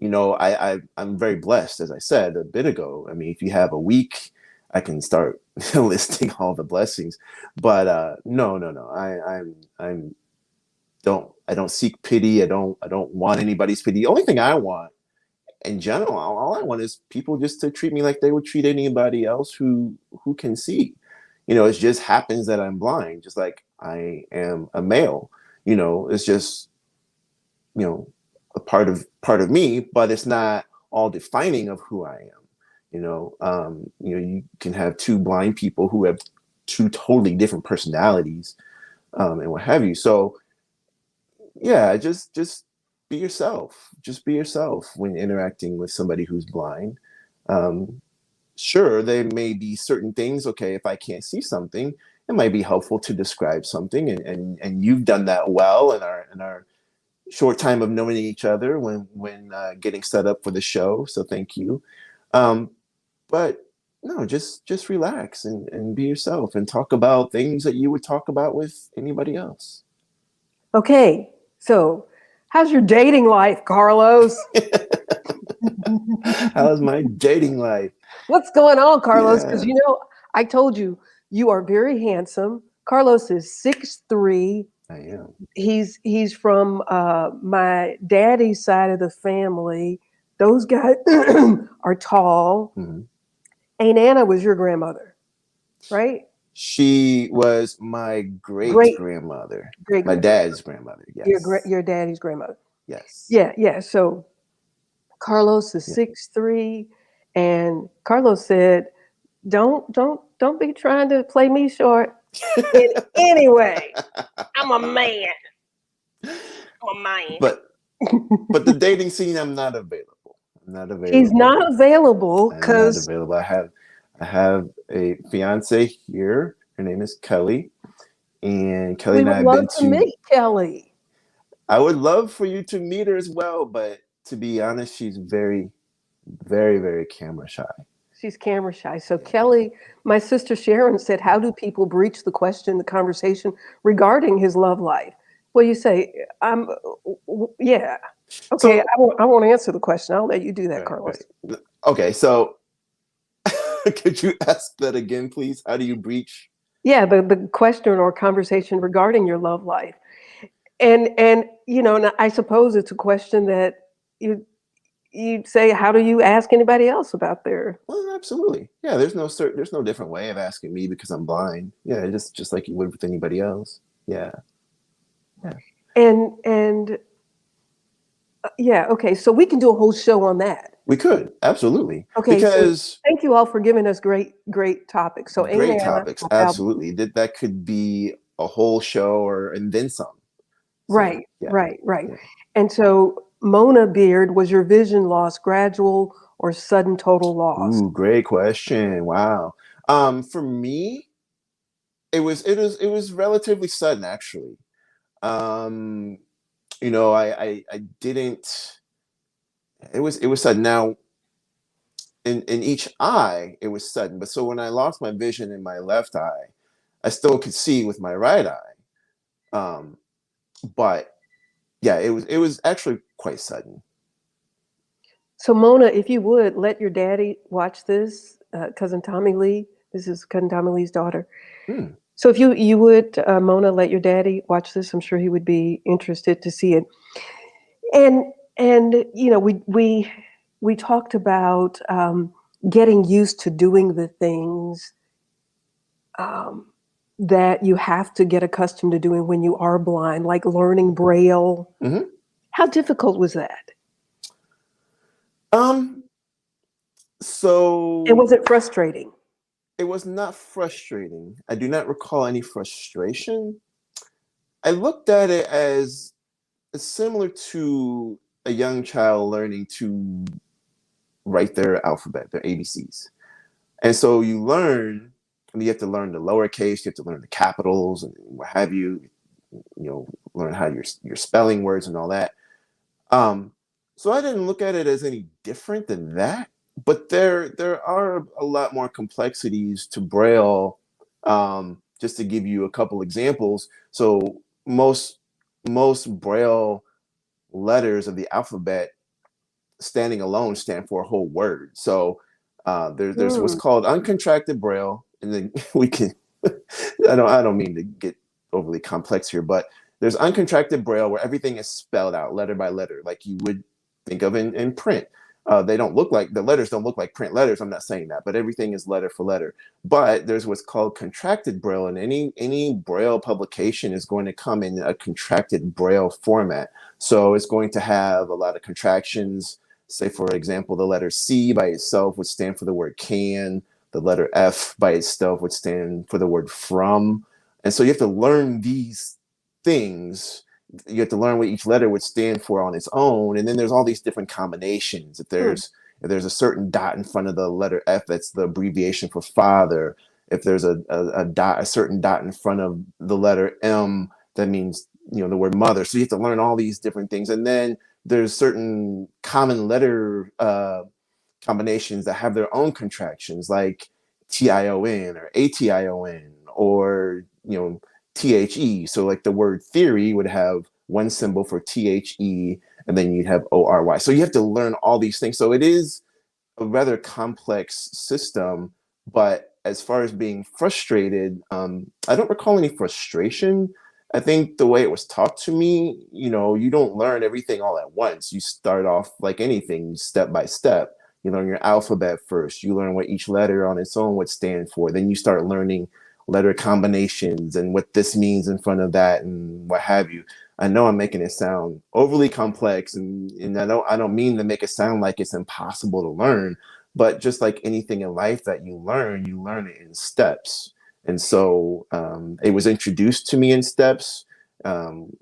I'm very blessed, as I said a bit ago. I mean, if you have a week, I can start listing all the blessings. But no, no, no. I don't seek pity. I don't want anybody's pity. The only thing I want in general, all I want is people just to treat me like they would treat anybody else who can see. It just happens that I'm blind, just like I am a male. It's just a part of me, but it's not all defining of who I am. You can have two blind people who have two totally different personalities, and what have you. So yeah, just be yourself. Just be yourself when interacting with somebody who's blind. Um, sure, there may be certain things. Okay, if I can't see something, it might be helpful to describe something, and you've done that well in our short time of knowing each other when getting set up for the show. So thank you. Um, but no, just relax and be yourself and talk about things that you would talk about with anybody else. Okay. So how's your dating life, Carlos? How's my dating life? What's going on, Carlos? Because Yeah, I told you you are very handsome. Carlos is 6'3". I am. He's from my daddy's side of the family. Those guys are tall. Mhm. Aunt Anna was your grandmother, right? She was my great Great grandmother, great my great dad's grandmother. Yes, your daddy's grandmother. yes, Yeah, yeah. So Carlos is yeah. 6'3", and Carlos said, don't be trying to play me short in any way. I'm a man. I'm a man. but but the dating scene, I'm not available. I'm not He's available. not available I'm not because available. I have a fiance here. Her name is Kelly, and Kelly we and I would have love been to to. meet Kelly. I would love for you to meet her as well, but to be honest, she's very, very, very camera shy. She's camera shy. So Kelly, my sister Sharon said, how do people breach the question, the conversation regarding his love life? Well, you say, yeah. Okay, So, I won't answer the question. I'll let you do that, right, Carlos. right. Okay, so could you ask that again, please? How do you breach? Yeah, the question or conversation regarding your love life. And and I suppose it's a question that you'd say, how do you ask anybody else about their Well, absolutely. Yeah, there's no different way of asking me because I'm blind. Yeah, just like you would with anybody else. Yeah, yeah. and yeah, okay, so we can do a whole show on that. We could absolutely Okay, so because thank you all for giving us great topics. So Aunt great Anna topics. about Absolutely, that could be a whole show or and then some. So right, yeah, right, right. yeah. And so Mona Beard, was your vision loss gradual or sudden total loss? Ooh, great question. Wow. For me, it was relatively sudden actually. Um, I didn't. It was sudden. Now in each eye, it was sudden. But so when I lost my vision in my left eye, I still could see with my right eye. Um, but yeah, it was actually quite sudden. So Mona, if you would let your daddy watch this, cousin Tommy Lee. This is cousin Tommy Lee's daughter. Hmm. So if you would, Mona, let your daddy watch this, I'm sure he would be interested to see it. And we talked about getting used to doing the things um, that you have to get accustomed to doing when you are blind, like learning Braille. Hmm. How difficult was that? Um, And So was it frustrating? it was not frustrating. I do not recall any frustration. I looked at it as similar to a young child learning to write their alphabet, their ABCs. And so you learn, and you have to learn the lowercase, you have to learn the capitals and what have you, learn how you're spelling words and all that. Um, so I didn't look at it as any different than that, but there are a lot more complexities to Braille. Just to give you a couple examples, so most Braille letters of the alphabet standing alone stand for a whole word. So there's what's Hmm. called uncontracted Braille, and then we can I don't mean to get overly complex here, but there's uncontracted Braille where everything is spelled out letter by letter, like you would think of in print. They don't look like the letters don't look like print letters. I'm not saying that, but everything is letter for letter. But there's what's called contracted Braille, and any Braille publication is going to come in a contracted Braille format. So it's going to have a lot of contractions. Say, for example, the letter C by itself would stand for the word can. The letter F by itself would stand for the word from. And so you have to learn these things. You have to learn what each letter would stand for on its own. And then there's all these different combinations. If Hmm. there's a certain dot in front of the letter F, that's the abbreviation for father. If there's a certain dot in front of the letter M, that means the word mother. So you have to learn all these different things. And then there's certain common letter combinations that have their own contractions, like TION or ATION or THE. So like the word theory would have one symbol for THE, and then you'd have ORY. So you have to learn all these things. So it is a rather complex system, but as far as being frustrated, I don't recall any frustration. I think the way it was taught to me, you don't learn everything all at once. You start off like anything, step by step. You learn your alphabet first. You learn what each letter on its own would stand for. Then you start learning letter combinations and what this means in front of that and what have you. I know I'm making it sound overly complex, and I don't mean to make it sound like it's impossible to learn, but just like anything in life that you learn it in steps. And so it was introduced to me in steps.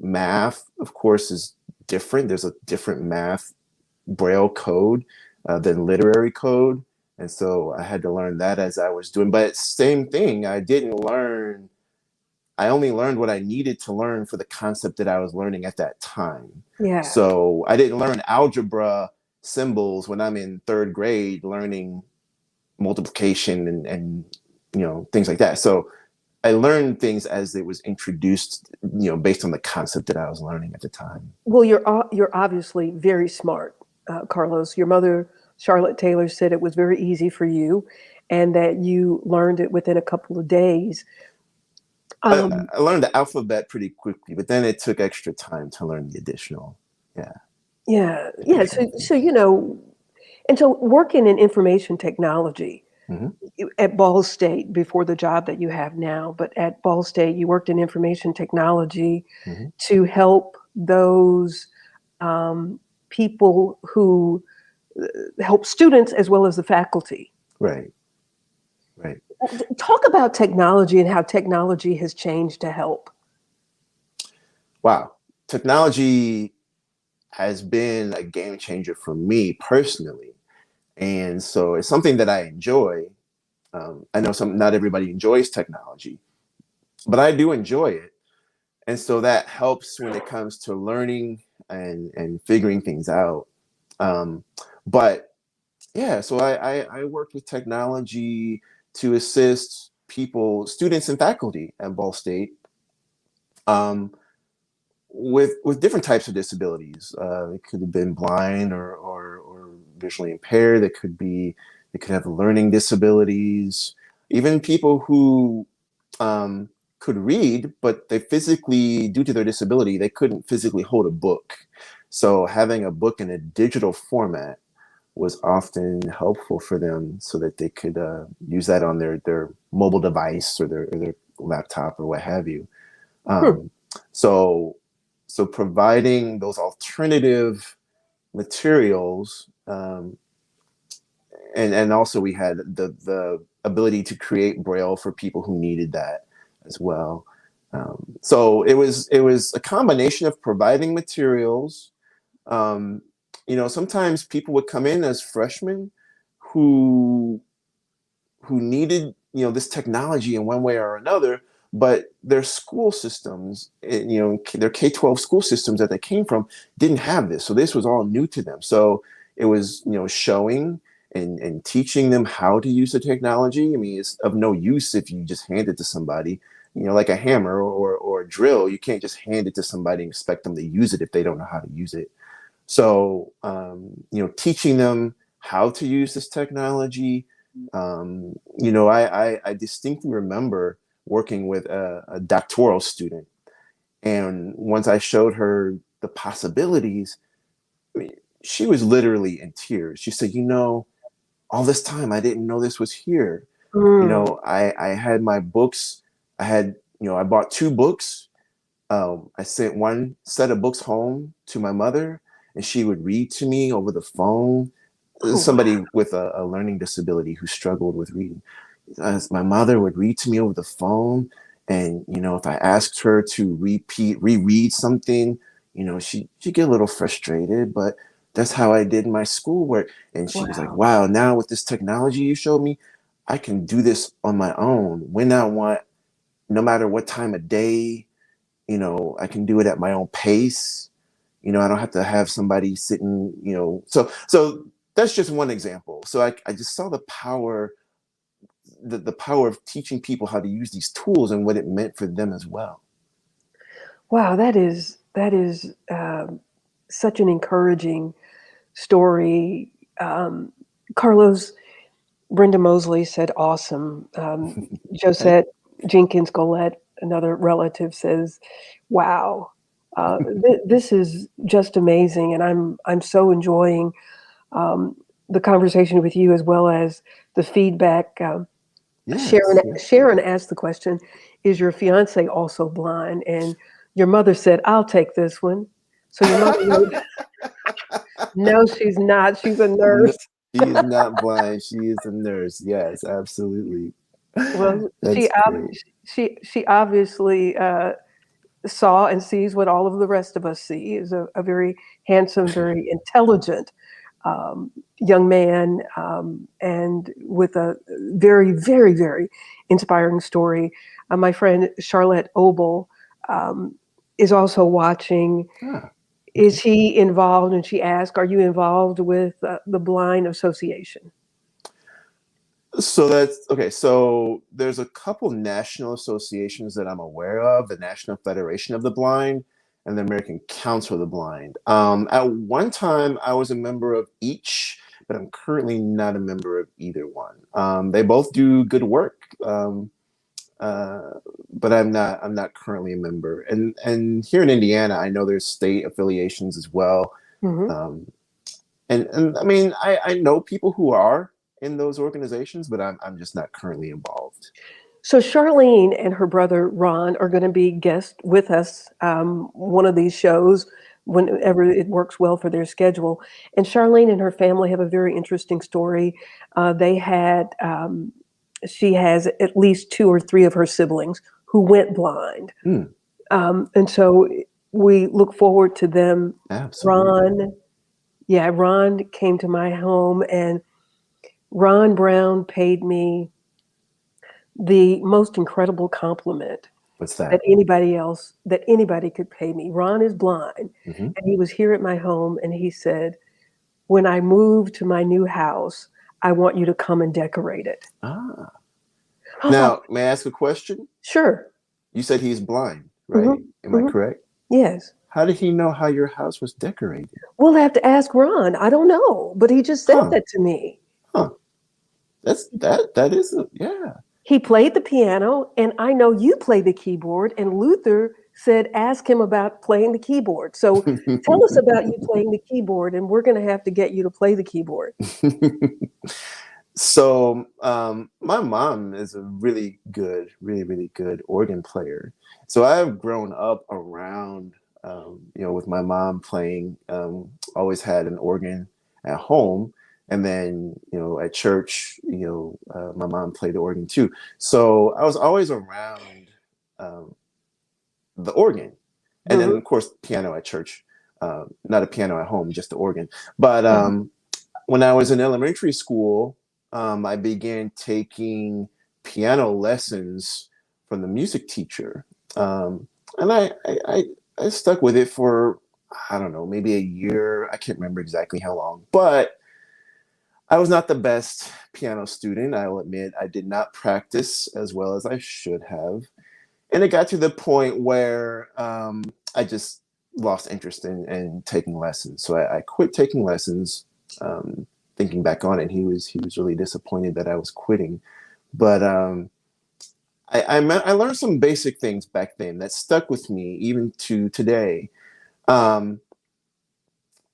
Math, of course, is different. There's a different math Braille code than literary code. And so I had to learn that as I was doing. But same thing, I only learned what I needed to learn for the concept that I was learning at that time. Yeah. So I didn't learn algebra symbols when I'm in third grade learning multiplication and things like that. So I learned things as it was introduced, based on the concept that I was learning at the time. Well, you're obviously very smart, Carlos. Your mother, Charlotte Taylor, said it was very easy for you, and that you learned it within a couple of days. I, Um, I learned the alphabet pretty quickly, but then it took extra time to learn yeah, yeah, yeah. additional So things. and so working in information technology Hmm. at Ball State before the job that you have now, but at Ball State you worked in information technology Hmm. to help those um, people who help students as well as the faculty. Right, right. Talk about technology and how technology has changed to help. Wow. Technology has been a game changer for me personally. And so it's something that I enjoy. I know not everybody enjoys technology, but I do enjoy it. And so that helps when it comes to learning and figuring things out. Um, but yeah, so I worked with technology to assist people, students and faculty at Ball State, um, with different types of disabilities. It could have been blind or visually impaired. They could have learning disabilities. Even people who um, could read, but they physically, due to their disability, they couldn't physically hold a book. So having a book in a digital format was often helpful for them, so that they could use that on their mobile device or their laptop or what have you. Hmm. Um, so, so providing those alternative materials and also we had the ability to create Braille for people who needed that as well. So it was a combination of providing materials. Um, Sometimes people would come in as freshmen who needed this technology in one way or another, but their school systems, their K-12 school systems that they came from didn't have this, so this was all new to them. So it was showing and teaching them how to use the technology. I mean, it's of no use if you just hand it to somebody, like a hammer or a drill. You can't just hand it to somebody and expect them to use it if they don't know how to use it. So teaching them how to use this technology. I distinctly remember working with a doctoral student, and once I showed her the possibilities, I mean, she was literally in tears. She said, all this time I didn't know this was here. Mm. I had my books. I bought 2 books. I sent one set of books home to my mother, and she would read to me over the phone. Oh, wow. Somebody with a learning disability who struggled with reading. My mother would read to me over the phone, and if I asked her to reread something, she'd get a little frustrated, but that's how I did my schoolwork. And she was like, Wow. "Wow, now with this technology you showed me, I can do this on my own when I want, no matter what time of day. I can do it at my own pace. I don't have to have somebody sitting, so that's just one example. So I just saw the power, the power of teaching people how to use these tools and what it meant for them as well. Wow, that is such an encouraging story. Carlos, Brenda Mosley said, "Awesome." Thank Josette Jenkins Golette, another relative, says, "Wow, this is just amazing," and I'm so enjoying um, the conversation with you as well as the feedback. Yes, Sharon yes. Sharon asked the question, "Is your fiance also blind?" And your mother said, "I'll take this one." So your mother wrote, "No, she's not. She's a No, nurse." she is not blind. She is a nurse. Yes, absolutely. Well, That's great. she obviously saw and sees what all of the rest of us see, is a very handsome, very intelligent um, young man, and with a very, very, very inspiring story. My friend Charlotte Obel um, is also watching. Ah, Is okay. he involved? And she asked, "Are you involved with the Blind Association?" So that's okay. So there's a couple national associations that I'm aware of: the National Federation of the Blind and the American Council of the Blind. At one time, I was a member of each, but I'm currently not a member of either one. They both do good work, uh, but I'm not currently a member. And here in Indiana, I know there's state affiliations as well. Mhm. Um, and I mean, I know people who are in those organizations, but I'm just not currently involved. So Charlene and her brother Ron are going to be guests with us one of these shows whenever it works well for their schedule. And Charlene and her family have a very interesting story. They had she has at least 2 or 3 of her siblings who went blind, Hmm, and so we look forward to them. absolutely. Ron, yeah, Ron came to my home, and Ron Brown paid me the most incredible compliment What's that? that anybody could pay me. Ron is blind, Hmm. and he was here at my home, and he said, "When I move to my new house, I want you to come and decorate it." Ah. Oh, Now, may I ask a question? sure. You said he's blind, Hmm. right? Am I Hmm. correct? Yes. How did he know how your house was decorated? We'll have to ask Ron. I don't know, but he just said Huh? that to me. Huh? That is yeah. He played the piano, and I know you play the keyboard, and Luther said, "Ask him about playing the keyboard." So tell us about you playing the keyboard, and we're going to have to get you to play the keyboard. So my mom is a really good organ player. So I've grown up around, with my mom playing. Always had an organ at home, And then, at church, my mom played the organ too. So I was always around um, the organ. And then, Hmm. of course, piano at church. Not a piano at home, just the organ. But Yeah. when I was in elementary school, I began taking piano lessons from the music teacher. And I stuck with it for, I don't know, maybe a year. I can't remember exactly how long. But I was not the best piano student. I will admit I did not practice as well as I should have. And it got to the point where I just lost interest in taking lessons. So I quit taking lessons. Thinking back on it, he was really disappointed that I was quitting. But I learned some basic things back then that stuck with me even to today. Um,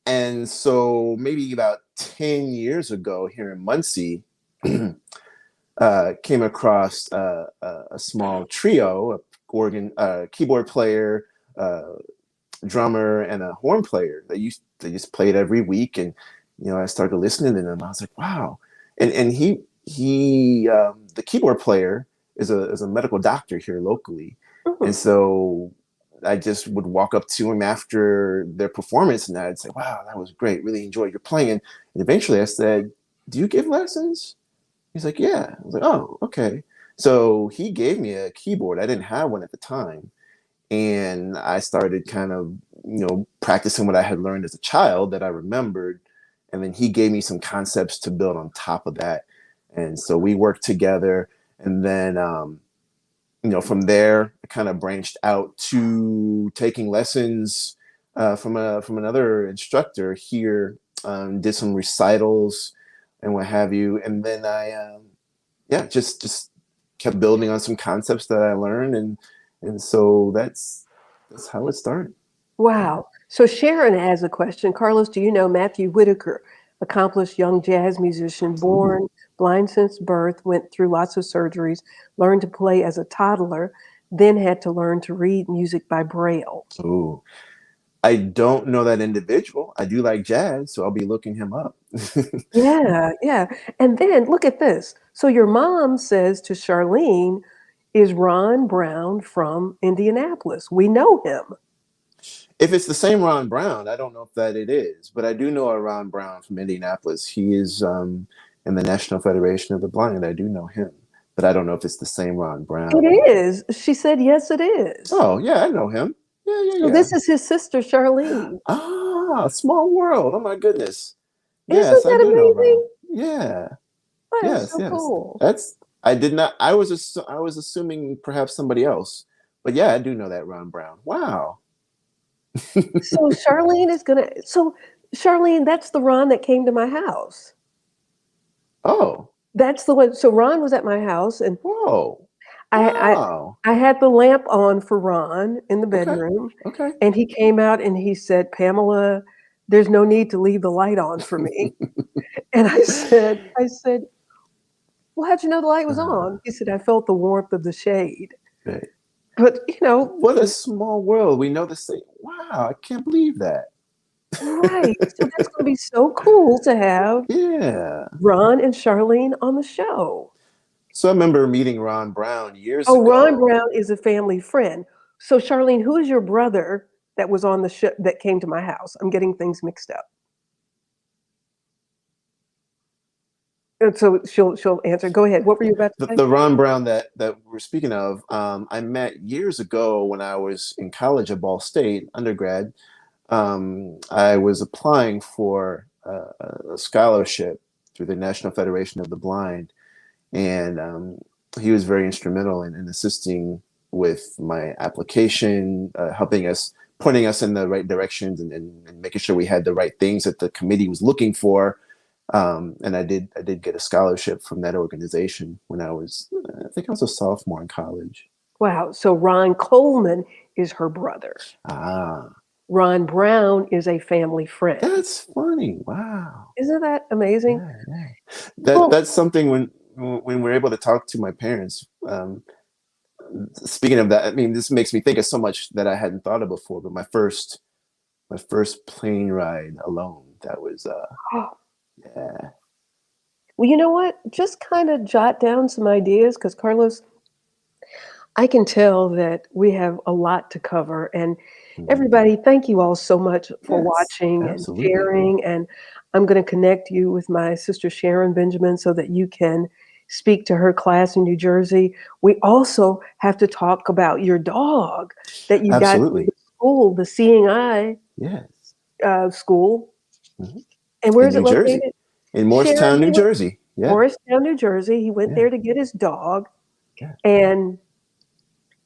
and so maybe about 10 years ago here in Muncie, came across a small trio, a organ, keyboard player, drummer, and a horn player. They just played every week, and I started listening to them. I was like, wow. And the keyboard player is a medical doctor here locally, and Mhm. so I just would walk up to him after their performance, and I'd say, wow, that was great. Really enjoyed your playing. And eventually, I said, do you give lessons? He's like, yeah. I was like, oh, okay. So he gave me a keyboard. I didn't have one at the time. And I started kind of, practicing what I had learned as a child that I remembered. And then he gave me some concepts to build on top of that. And so we worked together. And then, from there, I kind of branched out to taking lessons from another instructor here, did some recitals and what have you. And then yeah, just kept building on some concepts that I learned, and so that's how it started. Wow. So Sharon has a question. Carlos, do you know Matthew Whitaker, accomplished young jazz musician, Ooh, born blind since birth, went through lots of surgeries, learned to play as a toddler, then had to learn to read music by Braille? ooh. I don't know that individual. I do like jazz, so I'll be looking him up. Yeah, yeah. And then look at this. So your mom says to Charlene, is Ron Brown from Indianapolis? We know him. If it's the same Ron Brown, I don't know if that it is, but I do know a Ron Brown from Indianapolis. He is in the National Federation of the Blind. I do know him, but I don't know if it's the same Ron Brown. It is. She said, yes, it is. Oh yeah, I know him. Yeah, yeah, So yeah. this is his sister, Charlene. Ah, small world. Oh my goodness. Isn't Yes, I that do know Ron. amazing? Yeah. That is Yes, so yes. cool. That's I did not I was assuming perhaps somebody else. But yeah, I do know that Ron Brown. Wow. So Charlene is gonna. So Charlene, that's the Ron that came to my house. Oh. That's the one. So Ron was at my house, and Whoa. I I, Wow. I had the lamp on for Ron in the Okay. bedroom, Okay. and he came out and he said, "Pamela, there's no need to leave the light on for me." And I said, "Well, how'd you know the light was on?" He said, "I felt the warmth of the shade." Right. But What a small world. We know the same. Wow, I can't believe that. right. So that's going to be so cool to have Yeah. Ron and Charlene on the show. So I remember meeting Ron Brown years Oh, Ron ago. Brown is a family friend. So Charlene, who is your brother that was on the show that came to my house? I'm getting things mixed up. And so she'll answer. Go ahead. What were you about to say? The Ron Brown that we're speaking of, I met years ago when I was in college at Ball State, undergrad. I was applying for a scholarship through the National Federation of the Blind, and he was very instrumental in assisting with my application, helping us, pointing us in the right directions, and making sure we had the right things that the committee was looking for. And I did get a scholarship from that organization when I think I was a sophomore in college. Wow. So Ron Coleman is her brother. Ah, Ron Brown is a family friend. that's funny. Wow. Isn't that amazing? Yeah, yeah. That Well, that's something when we're able to talk to my parents. Speaking of that, I mean, this makes me think of so much that I hadn't thought of before. But my first plane ride alone, that was yeah. Well, you know what? Just kind of jot down some ideas because, Carlos, I can tell that we have a lot to cover. And Mhm. everybody, thank you all so much for Yes, watching and absolutely. sharing. And I'm going to connect you with my sister Sharon Benjamin so that you can speak to her class in New Jersey. We also have to talk about your dog that you got to Absolutely. the school, the Seeing Eye Yes. school. Mhm. And where In is it New Jersey, located? in Sharon, Morristown, he New went Jersey. Yeah, Morristown, New Jersey. He went yeah, there to get his dog. yeah. And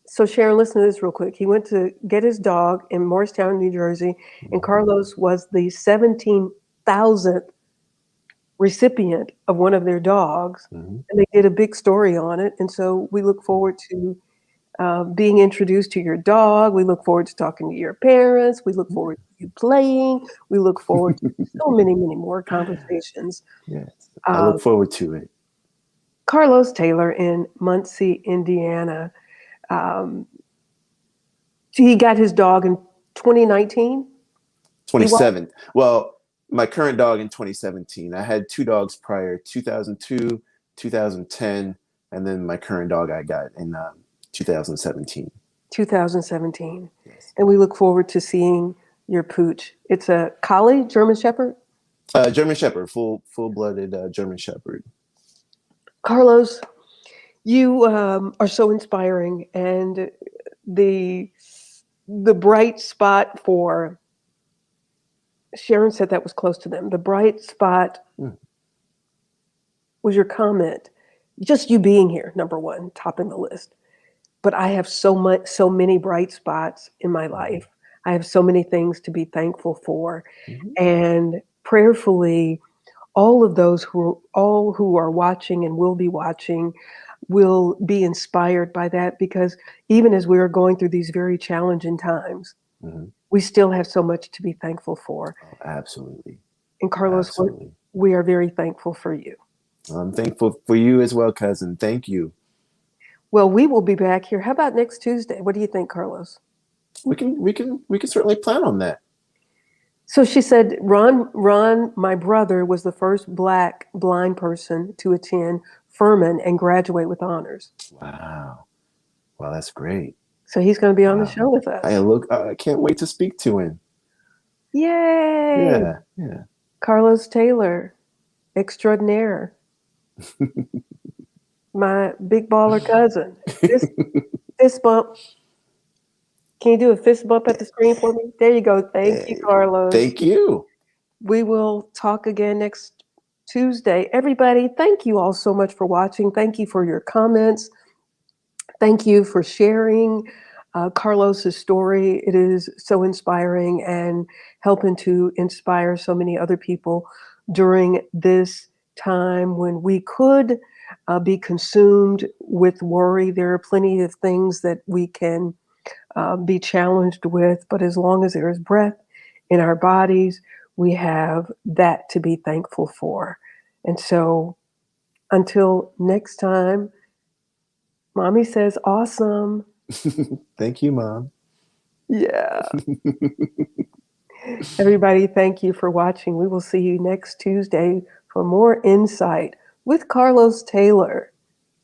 so Sharon, listen to this real quick. He went to get his dog in Morristown, New Jersey, and Mhm. Carlos was the 17,000th recipient of one of their dogs. Mhm. And they did a big story on it. And so we look forward to being introduced to your dog. We look forward to talking to your parents. We look forward to you playing. We look forward to so many, many more conversations. Yes, I Uh, look forward to it. Carlos Taylor in Muncie, Indiana. Um, he got his dog in 2019. He was 27. Well, my current dog in 2017. I had two dogs prior, 2002, 2010, and then my current dog I got in 2017. 2017. Yes. And we look forward to seeing your pooch. It's a collie, German Shepherd. German Shepherd, full-blooded German Shepherd. Carlos, you are so inspiring, and the the bright spot for Sharon said that was close to them. The bright spot Mm. was your comment, just you being here, number one, topping the list. But I have so many bright spots in my Mhm. life. I have so many things to be thankful for, Mhm. and prayerfully, all who are watching and will be watching will be inspired by that because even as we are going through these very challenging times, Mhm. we still have so much to be thankful for. Oh, absolutely, And Carlos, absolutely. we are very thankful for you. I'm thankful for you as well, cousin. Thank you. Well, we will be back here. How about next Tuesday? What do you think, Carlos? We can certainly plan on that. So she said, Ron, my brother, was the first Black blind person to attend Furman and graduate with honors. Wow. Wow, that's great. So he's going to be on the Wow. show with us. I can't wait to speak to him. Yay! Yeah, yeah. Carlos Taylor, extraordinaire, my big baller cousin. Fist, fist bump. Can you do a fist bump at the screen for me? There you go. Thank you, Eh, Carlos. Thank you. We will talk again next Tuesday. Everybody, thank you all so much for watching. Thank you for your comments. Thank you for sharing Carlos's story. It is so inspiring and helping to inspire so many other people during this time when we could be consumed with worry. There are plenty of things that we can be challenged with, but as long as there is breath in our bodies, we have that to be thankful for. And so until next time, Mommy says awesome. Thank you, Mom. Yeah. Everybody, thank you for watching. We will see you next Tuesday for more insight with Carlos Taylor,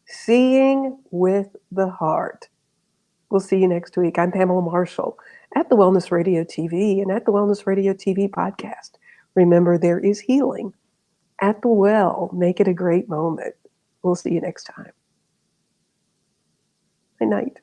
Seeing with the Heart. We'll see you next week. I'm Pamela Marshall at the Wellness Radio TV and at the Wellness Radio TV podcast. Remember, there is healing at the well. Make it a great moment. We'll see you next time. Good night.